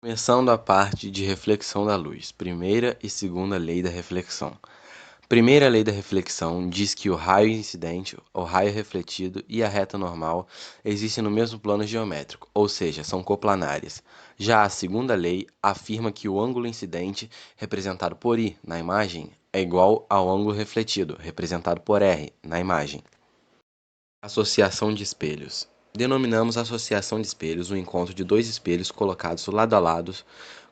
Começando a parte de reflexão da luz, primeira e segunda lei da reflexão. Primeira lei da reflexão diz que o raio incidente, o raio refletido e a reta normal existem no mesmo plano geométrico, ou seja, são coplanares. Já a segunda lei afirma que o ângulo incidente, representado por I na imagem, é igual ao ângulo refletido, representado por R na imagem. Associação de espelhos. Denominamos associação de espelhos o encontro de dois espelhos colocados lado a lado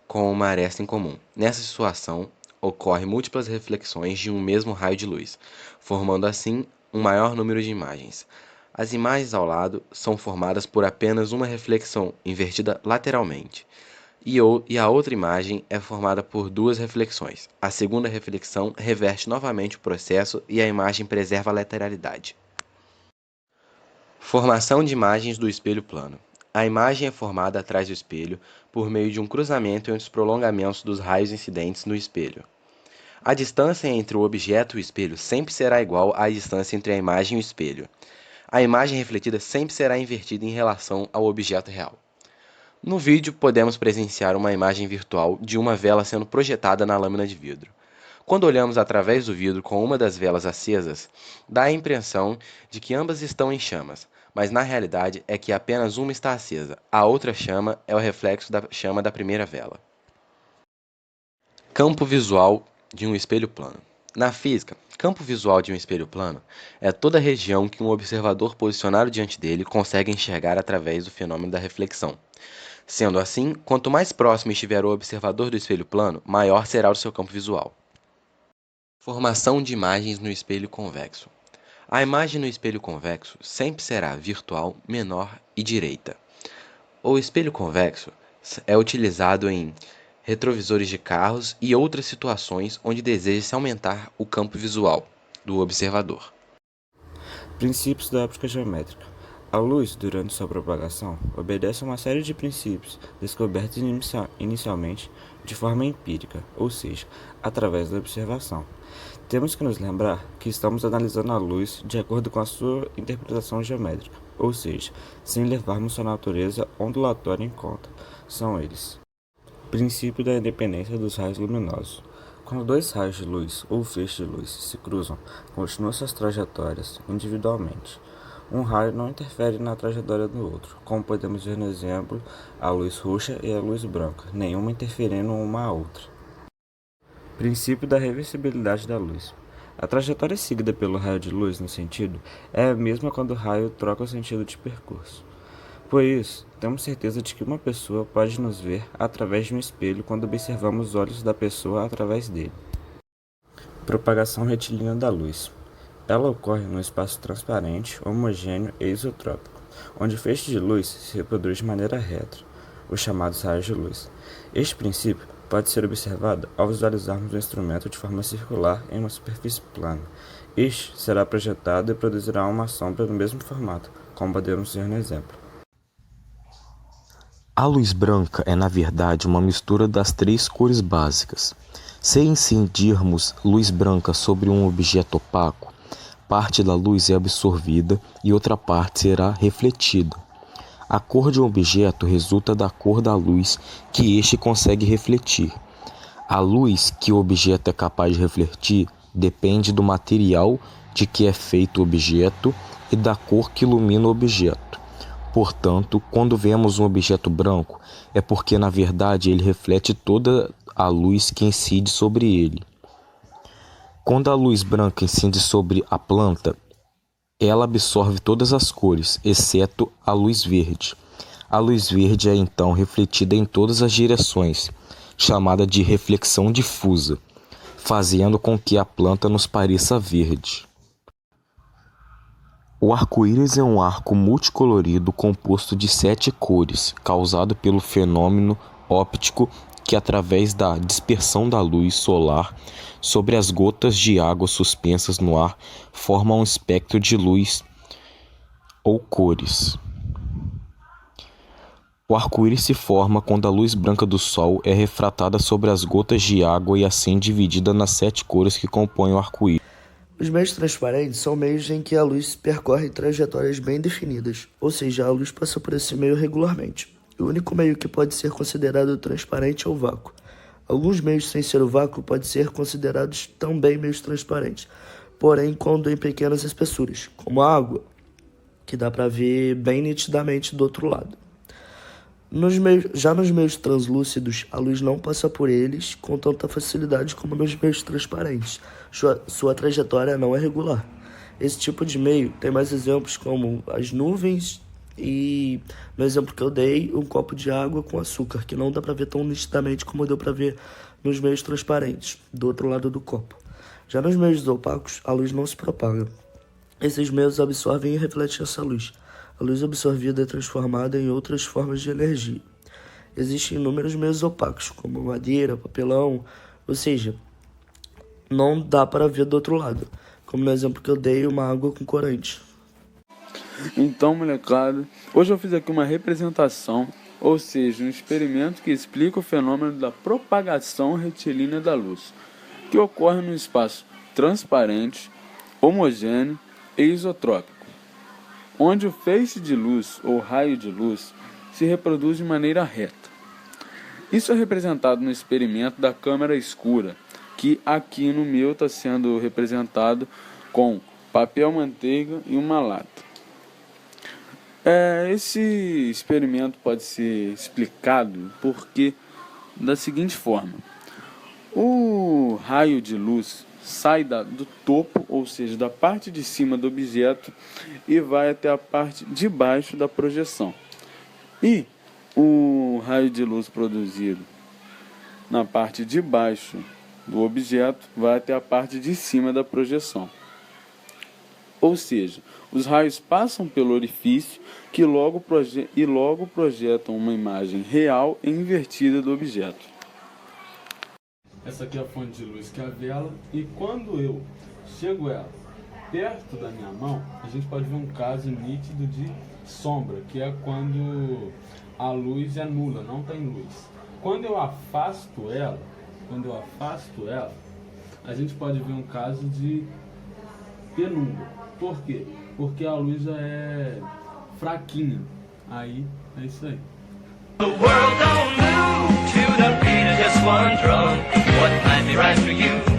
com uma aresta em comum. Nessa situação, ocorrem múltiplas reflexões de um mesmo raio de luz, formando assim um maior número de imagens. As imagens ao lado são formadas por apenas uma reflexão invertida lateralmente, e a outra imagem é formada por duas reflexões. A segunda reflexão reverte novamente o processo e a imagem preserva a lateralidade. Formação de imagens do espelho plano. A imagem é formada atrás do espelho por meio de um cruzamento entre os prolongamentos dos raios incidentes no espelho. A distância entre o objeto e o espelho sempre será igual à distância entre a imagem e o espelho. A imagem refletida sempre será invertida em relação ao objeto real. No vídeo, podemos presenciar uma imagem virtual de uma vela sendo projetada na lâmina de vidro. Quando olhamos através do vidro com uma das velas acesas, dá a impressão de que ambas estão em chamas, mas na realidade é que apenas uma está acesa, a outra chama é o reflexo da chama da primeira vela. Campo visual de um espelho plano. Na física, campo visual de um espelho plano é toda a região que um observador posicionado diante dele consegue enxergar através do fenômeno da reflexão. Sendo assim, quanto mais próximo estiver o observador do espelho plano, maior será o seu campo visual. Formação de imagens no espelho convexo. A imagem no espelho convexo sempre será virtual, menor e direita. O espelho convexo é utilizado em retrovisores de carros e outras situações onde deseja-se aumentar o campo visual do observador. Princípios da óptica geométrica. A luz, durante sua propagação, obedece a uma série de princípios descobertos inicialmente de forma empírica, ou seja, através da observação. Temos que nos lembrar que estamos analisando a luz de acordo com a sua interpretação geométrica, ou seja, sem levarmos sua natureza ondulatória em conta. São eles: princípio da independência dos raios luminosos. Quando dois raios de luz ou feixes de luz se cruzam, continuam suas trajetórias individualmente. Um raio não interfere na trajetória do outro, como podemos ver no exemplo a luz roxa e a luz branca, nenhuma interferindo uma à outra. Princípio da reversibilidade da luz. A trajetória seguida pelo raio de luz no sentido é a mesma quando o raio troca o sentido de percurso. Por isso, temos certeza de que uma pessoa pode nos ver através de um espelho quando observamos os olhos da pessoa através dele. Propagação retilínea da luz. Ela ocorre num espaço transparente, homogêneo e isotrópico, onde o feixe de luz se reproduz de maneira reta, os chamados raios de luz. Este princípio pode ser observado ao visualizarmos o instrumento de forma circular em uma superfície plana. Este será projetado e produzirá uma sombra no mesmo formato, como podemos ver no exemplo. A luz branca é, na verdade, uma mistura das três cores básicas. Se incidirmos luz branca sobre um objeto opaco, parte da luz é absorvida e outra parte será refletida. A cor de um objeto resulta da cor da luz que este consegue refletir. A luz que o objeto é capaz de refletir depende do material de que é feito o objeto e da cor que ilumina o objeto. Portanto, quando vemos um objeto branco, é porque na verdade ele reflete toda a luz que incide sobre ele. Quando a luz branca incide sobre a planta, ela absorve todas as cores, exceto a luz verde. A luz verde é então refletida em todas as direções, chamada de reflexão difusa, fazendo com que a planta nos pareça verde. O arco-íris é um arco multicolorido composto de 7 cores, causado pelo fenômeno óptico que, através da dispersão da luz solar sobre as gotas de água suspensas no ar, forma um espectro de luz ou cores. O arco-íris se forma quando a luz branca do Sol é refratada sobre as gotas de água e assim dividida nas 7 cores que compõem o arco-íris. Os meios transparentes são meios em que a luz percorre trajetórias bem definidas, ou seja, a luz passa por esse meio regularmente. e o único meio que pode ser considerado transparente é o vácuo. Alguns meios sem ser o vácuo podem ser considerados também meios transparentes, porém quando em pequenas espessuras, como a água, que dá para ver bem nitidamente do outro lado. Já nos meios translúcidos, a luz não passa por eles com tanta facilidade como nos meios transparentes. Sua trajetória não é regular. Esse tipo de meio tem mais exemplos como as nuvens e, no exemplo que eu dei, um copo de água com açúcar, que não dá para ver tão nitidamente como deu para ver nos meios transparentes, do outro lado do copo. Já nos meios opacos, a luz não se propaga. Esses meios absorvem e refletem essa luz. A luz absorvida é transformada em outras formas de energia. Existem inúmeros meios opacos, como madeira, papelão, ou seja, não dá para ver do outro lado, como no exemplo que eu dei, uma água com corante. Então, molecada, hoje eu fiz aqui uma representação, ou seja, um experimento que explica o fenômeno da propagação retilínea da luz, que ocorre num espaço transparente, homogêneo e isotrópico, onde o feixe de luz ou raio de luz se reproduz de maneira reta. Isso é representado no experimento da câmara escura, que aqui no meu está sendo representado com papel manteiga e uma lata. Esse experimento pode ser explicado porque da seguinte forma: o raio de luz sai do topo, ou seja, da parte de cima do objeto e vai até a parte de baixo da projeção. E o raio de luz produzido na parte de baixo do objeto vai até a parte de cima da projeção. Ou seja, os raios passam pelo orifício que logo projetam uma imagem real e invertida do objeto. Essa aqui é a fonte de luz que é a vela, e quando eu chego ela perto da minha mão, a gente pode ver um caso nítido de sombra, que é quando a luz é nula, não tem luz. Quando eu afasto ela, a gente pode ver um caso de penumbra. Por quê? Porque a luz já é fraquinha. Aí, é isso aí. The world don't move to the beat of just one drum. What might be right for you